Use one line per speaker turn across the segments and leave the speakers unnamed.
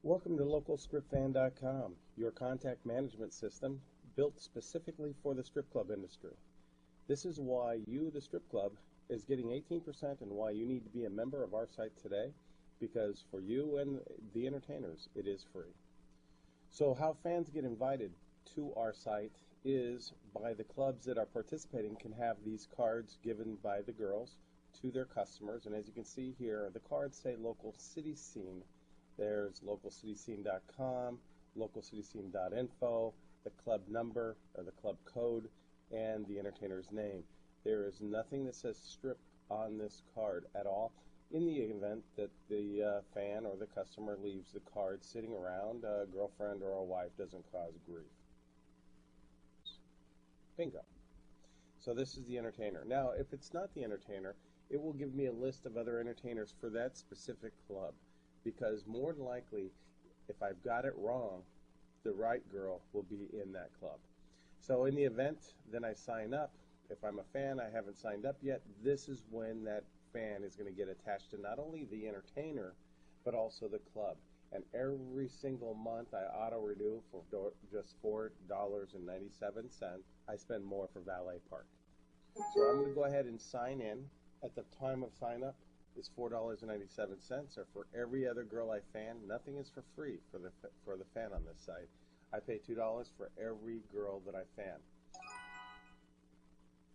Welcome to LocalScriptFan.com, your contact management system built specifically for the strip club industry. This is why you, the strip club, is getting 18% and why you need to be a member of our site today, because for you and the entertainers, it is free. So how fans get invited to our site is by the clubs that are participating can have these cards given by the girls to their customers. And as you can see here, the cards say Local City Scene. There's localcityscene.com, localcityscene.info, the club number or the club code, and the entertainer's name. There is nothing that says strip on this card at all. In the event that the fan or the customer leaves the card sitting around, a girlfriend or a wife doesn't cause grief. Bingo. So this is the entertainer. Now, if it's not the entertainer, it will give me a list of other entertainers for that specific club. Because more than likely, if I've got it wrong, the right girl will be in that club. So in the event then I sign up, if I'm a fan, I haven't signed up yet, this is when that fan is going to get attached to not only the entertainer, but also the club. And every single month I auto-renew for just $4.97. I spend more for valet park. So I'm going to go ahead and sign in. At the time of sign up, is $4.97, or for every other girl I fan. Nothing is for free for the fan on this site. I pay $2 for every girl that I fan.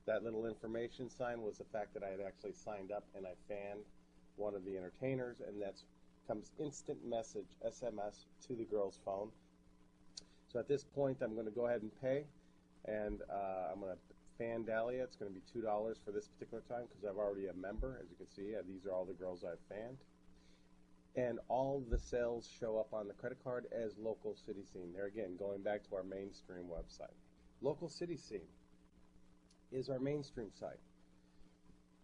That little information sign was the fact that I had actually signed up and I fanned one of the entertainers, and that comes instant message, SMS, to the girl's phone. So at this point, I'm going to go ahead and pay, and I'm going to fan Dahlia. It's going to be $2 for this particular time because I'm already a member. As you can see, these are all the girls I've fanned. And all the sales show up on the credit card as Local City Scene. There again, going back to our mainstream website. Local City Scene is our mainstream site.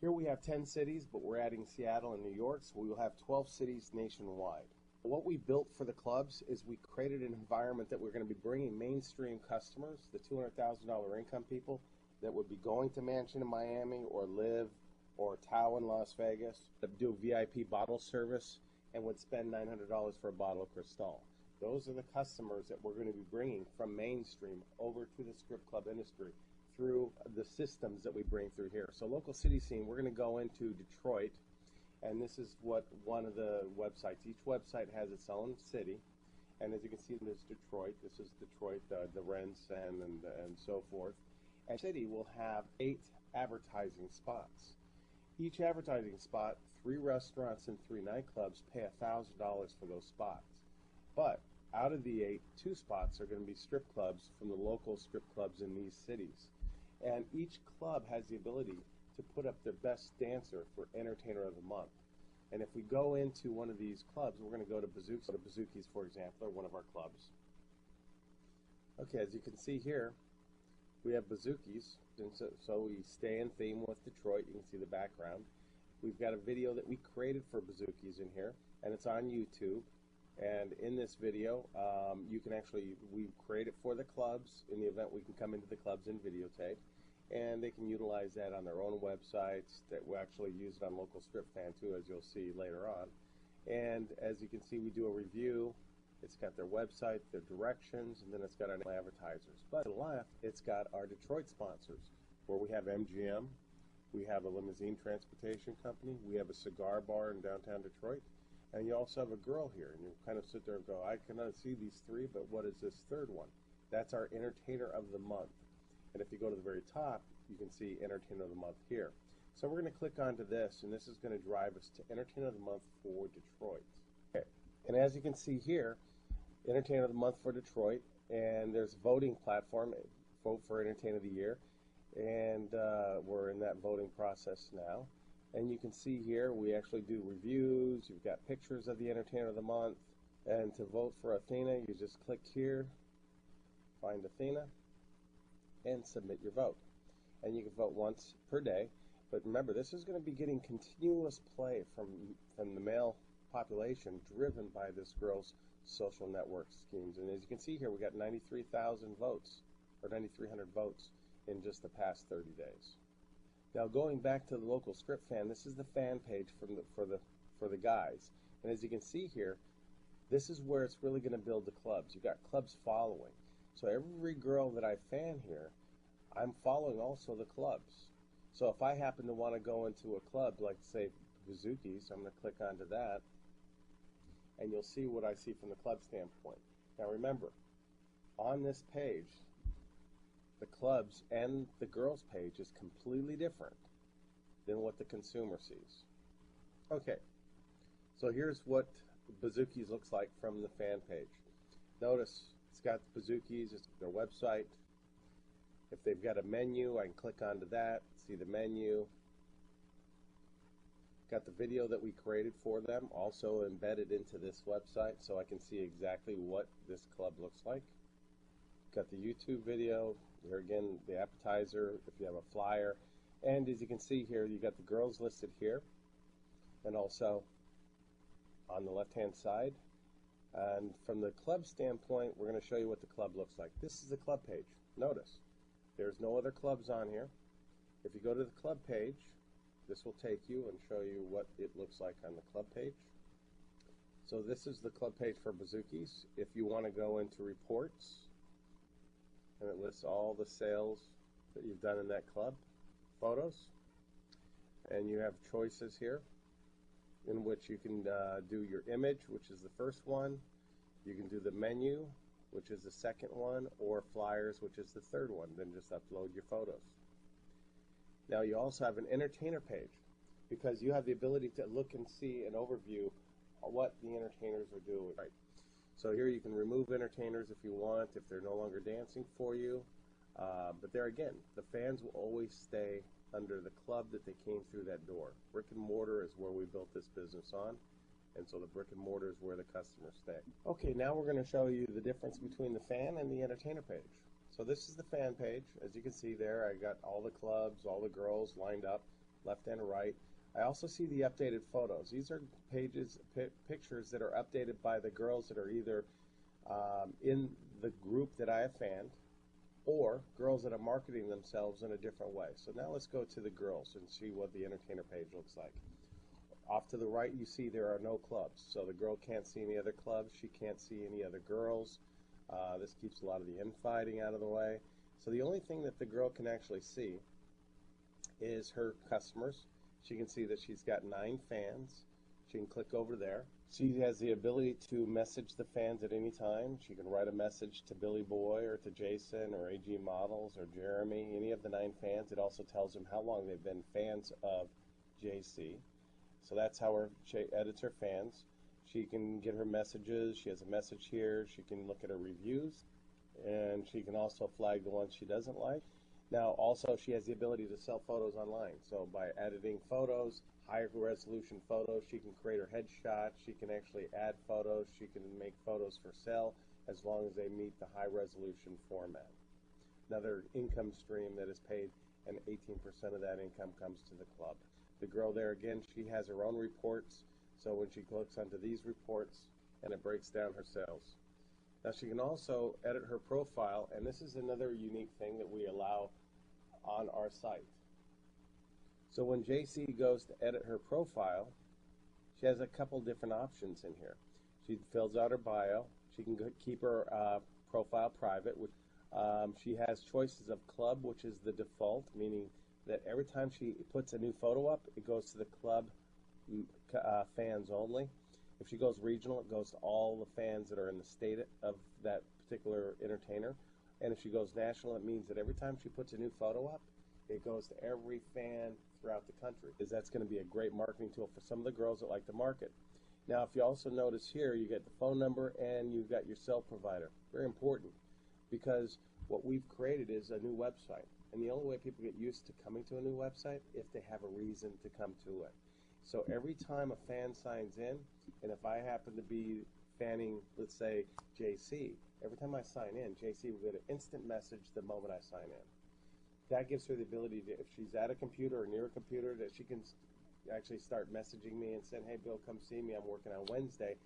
Here we have 10 cities, but we're adding Seattle and New York, so we will have 12 cities nationwide. What we built for the clubs is we created an environment that we're going to be bringing mainstream customers, the $200,000 income people, that would be going to Mansion in Miami or Live or Tao in Las Vegas, that do VIP bottle service and would spend $900 for a bottle of Cristal. Those are the customers that we're going to be bringing from mainstream over to the strip club industry through the systems that we bring through here. So Local City Scene, we're going to go into Detroit, and this is what one of the websites. Each website has its own city, and as you can see, there's Detroit. This is Detroit, the rents and so forth. And city will have 8 advertising spots. Each advertising spot, 3 restaurants and 3 nightclubs pay $1,000 for those spots. But out of the 8, 2 spots are going to be strip clubs from the local strip clubs in these cities. And each club has the ability to put up their best dancer for Entertainer of the Month. And if we go into one of these clubs, we're going to go to Bazooki's, for example, or one of our clubs. Okay, as you can see here, we have Bazooki's, and so we stay in theme with Detroit. You can see the background. We've got a video that we created for Bazooki's in here, and it's on YouTube. And in this video, you can actually, we create it for the clubs. In the event we can come into the clubs and videotape, and they can utilize that on their own websites. That we actually use it on Local Strip Fan too, as you'll see later on. And as you can see, we do a review. It's got their website, their directions, and then it's got our advertisers. But to the left, it's got our Detroit sponsors, where we have MGM, we have a limousine transportation company, we have a cigar bar in downtown Detroit, and you also have a girl here. And you kind of sit there and go, I cannot see these 3, but what is this third one? That's our Entertainer of the Month. And if you go to the very top, you can see Entertainer of the Month here. So we're going to click onto this, and this is going to drive us to Entertainer of the Month for Detroit. Okay. And as you can see here, Entertainer of the Month for Detroit, and there's a voting platform, Vote for Entertainer of the Year, and we're in that voting process now. And you can see here we actually do reviews. You've got pictures of the Entertainer of the Month, and to vote for Athena, you just click here, find Athena, and submit your vote. And you can vote once per day, but remember, this is going to be getting continuous play from the male population, driven by this girl's social network schemes. And as you can see here, we got 93,000 votes, or 9,300 votes in just the past 30 days. Now going back to the Local Script Fan, this is the fan page for the guys. And as you can see here, This is where it's really going to build the clubs. You've got clubs following. So every girl that I fan here, I'm following also the clubs. So if I happen to want to go into a club, like say Bazooki's, I'm going to click onto that, and you'll see what I see from the club standpoint. Now remember, on this page, the clubs and the girls page is completely different than what the consumer sees. Okay, so here's what Bazooki's looks like from the fan page. Notice it's got Bazooki's, it's their website. If they've got a menu, I can click onto that, see the menu. Got the video that we created for them also embedded into this website, so I can see exactly what this club looks like. Got the YouTube video, here again the appetizer, if you have a flyer, and as you can see here, you got the girls listed here, and also on the left hand side. And from the club standpoint, we're going to show you what the club looks like. This is the club page. Notice there's no other clubs on here. If you go to the club page, this will take you and show you what it looks like on the club page. So this is the club page for Bazooki's. If you want to go into reports, and it lists all the sales that you've done in that club, photos, and you have choices here in which you can do your image, which is the first one. You can do the menu, which is the second one, or flyers, which is the third one. Then just upload your photos. Now you also have an entertainer page, because you have the ability to look and see an overview of what the entertainers are doing. Right. So here you can remove entertainers if you want, if they're no longer dancing for you. But there again, the fans will always stay under the club that they came through that door. Brick and mortar is where we built this business on, and so the brick and mortar is where the customers stay. Okay, now we're going to show you the difference between the fan and the entertainer page. So this is the fan page. As you can see there, I got all the clubs, all the girls lined up, left and right. I also see the updated photos. These are pages, pictures that are updated by the girls that are either in the group that I have fanned, or girls that are marketing themselves in a different way. So now let's go to the girls and see what the entertainer page looks like. Off to the right, you see there are no clubs. So the girl can't see any other clubs. She can't see any other girls. This keeps a lot of the infighting out of the way. So the only thing that the girl can actually see is her customers. She can see that she's got 9 fans. She can click over there. She has the ability to message the fans at any time. She can write a message to Billy Boy or to Jason or AG Models or Jeremy, any of the 9 fans. It also tells them how long they've been fans of JC. So that's how she edits her fans. She can get her messages. She has a message here. She can look at her reviews, and she can also flag the ones she doesn't like. Now also she has the ability to sell photos online. So by editing photos, higher resolution photos, she can create her headshots, she can actually add photos, she can make photos for sale as long as they meet the high resolution format. Another income stream that is paid, and 18% of that income comes to the club. The girl there again, she has her own reports, so when she clicks onto these reports, and it breaks down her sales. Now she can also edit her profile, and this is another unique thing that we allow on our site. So when JC goes to edit her profile, she has a couple different options in here. She fills out her bio. She can keep her profile private. She has choices of club, which is the default, meaning that every time she puts a new photo up, it goes to the club fans only. If she goes regional, it goes to all the fans that are in the state of that particular entertainer. And if she goes national, it means that every time she puts a new photo up, it goes to every fan throughout the country. Because that's going to be a great marketing tool for some of the girls that like to market. Now, if you also notice here, you get the phone number and you've got your cell provider. Very important, because what we've created is a new website. And the only way people get used to coming to a new website if they have a reason to come to it. So every time a fan signs in, and if I happen to be fanning, let's say, JC, every time I sign in, JC will get an instant message the moment I sign in. That gives her the ability to, if she's at a computer or near a computer, that she can actually start messaging me and saying, hey, Bill, come see me. I'm working on Wednesday.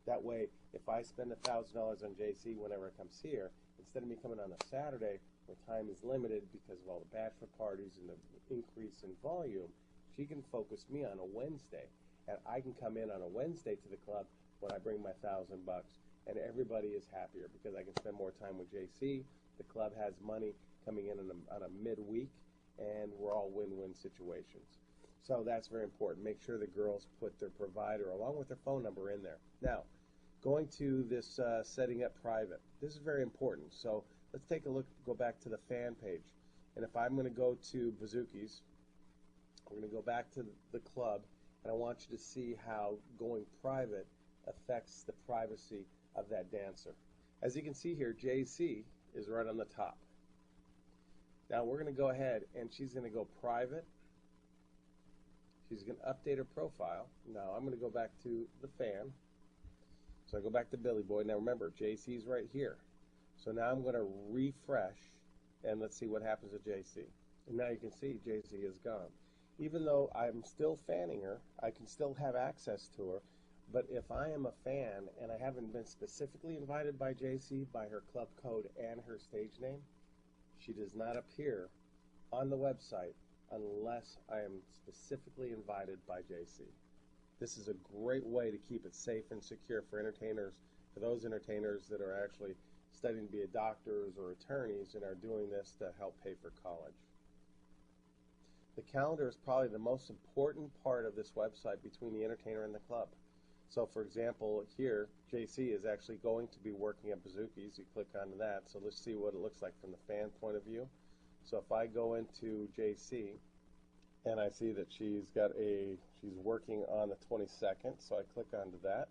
That way, if I spend $1,000 on JC whenever I come see her, instead of me coming on a Saturday where time is limited because of all the bachelor parties and the increase in volume, she can focus me on a Wednesday. And I can come in on a Wednesday to the club, when I bring my $1,000, and everybody is happier because I can spend more time with JC. The club has money coming in on a midweek, and we're all win-win situations. So that's very important. Make sure the girls put their provider along with their phone number in there. Now, going to this setting up private. This is very important. So let's take a look, go back to the fan page. And if I'm going to go to Bazooki's, we're going to go back to the club, and I want you to see how going private affects the privacy of that dancer. As you can see here, JC is right on the top. Now we're going to go ahead and she's going to go private. She's going to update her profile. Now I'm going to go back to the fan. So I go back to Billy Boy. Now remember, JC's right here. So now I'm going to refresh and let's see what happens to JC. And now you can see JC is gone. Even though I'm still fanning her, I can still have access to her. But if I am a fan and I haven't been specifically invited by JC by her club code and her stage name, she does not appear on the website unless I am specifically invited by JC. This is a great way to keep it safe and secure for entertainers, for those entertainers that are actually studying to be doctors or attorneys and are doing this to help pay for college. The calendar is probably the most important part of this website between the entertainer and the club. So for example, here, JC is actually going to be working at Bazooki's. You click onto that. So let's see what it looks like from the fan point of view. So if I go into JC and I see that she's working on the 22nd, so I click onto that.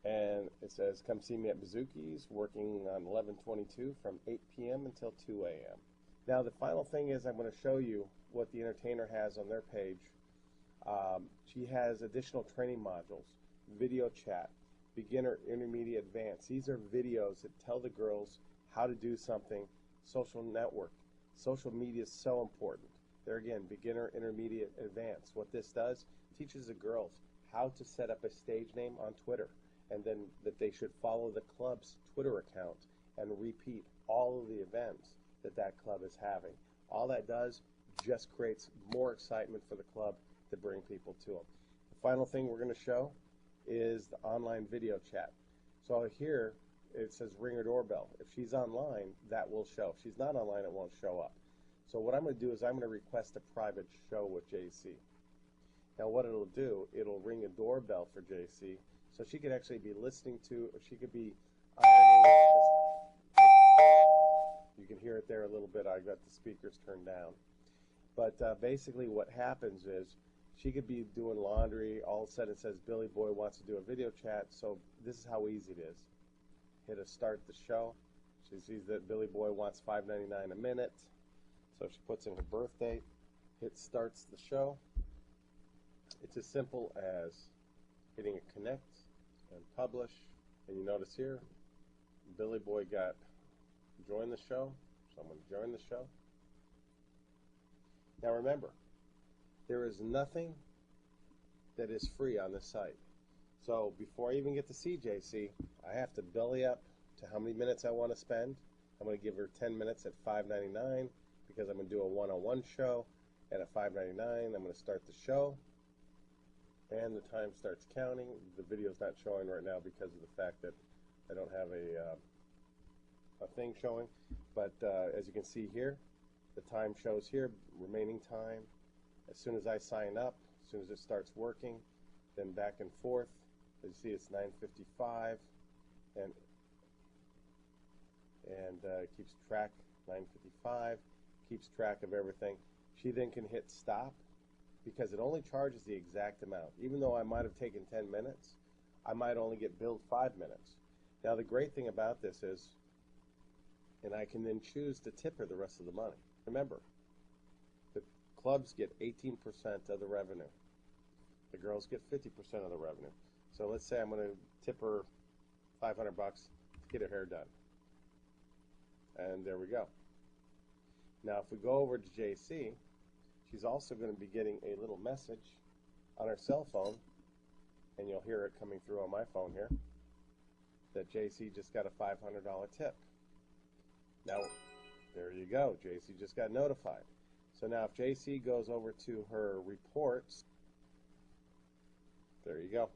And it says, come see me at Bazooki's, working on 11/22 from 8 p.m. until 2 a.m. Now the final thing is I'm going to show you what the entertainer has on their page. She has additional training modules, video chat, beginner, intermediate, advanced. These are videos that tell the girls how to do something. Social network. Social media is so important. There again, beginner, intermediate, advanced. What this does, teaches the girls how to set up a stage name on Twitter, and then that they should follow the club's Twitter account and repeat all of the events that club is having. All that does just creates more excitement for the club to bring people to them. The final thing we're going to show is the online video chat. So here it says ring her doorbell. If she's online, that will show. If she's not online, it won't show up. So what I'm going to do is I'm going to request a private show with JC. Now what it'll do, it'll ring a doorbell for JC, so she could actually be listening to, or she could be ironing. You can hear it there a little bit. I got the speakers turned down. But basically what happens is she could be doing laundry. All of a sudden it says Billy Boy wants to do a video chat. So this is how easy it is. Hit a start the show. She sees that Billy Boy wants $5.99 a minute. So she puts in her birth date. Hit starts the show. It's as simple as hitting a connect and publish. And you notice here, Billy Boy got join the show. Someone joined the show. Now remember, there is nothing that is free on this site. So before I even get to see JC, I have to belly up to how many minutes I want to spend. I'm going to give her 10 minutes at $5.99 because I'm going to do a one-on-one show. And at $5.99, I'm going to start the show. And the time starts counting. The video's not showing right now because of the fact that I don't have a thing showing. But as you can see here, the time shows here, remaining time. As soon as I sign up, as soon as it starts working, then back and forth. As you see, it's 9:55, and it keeps track. 9:55 keeps track of everything. She then can hit stop because it only charges the exact amount. Even though I might have taken 10 minutes, I might only get billed 5 minutes. Now the great thing about this is, and I can then choose to tip her the rest of the money. Remember, the clubs get 18% of the revenue. The girls get 50% of the revenue. So let's say I'm going to tip her $500 to get her hair done. And there we go. Now if we go over to JC, she's also going to be getting a little message on her cell phone, and you'll hear it coming through on my phone here, that JC just got a $500 tip. Now, there you go. JC just got notified. So now if JC goes over to her reports, there you go.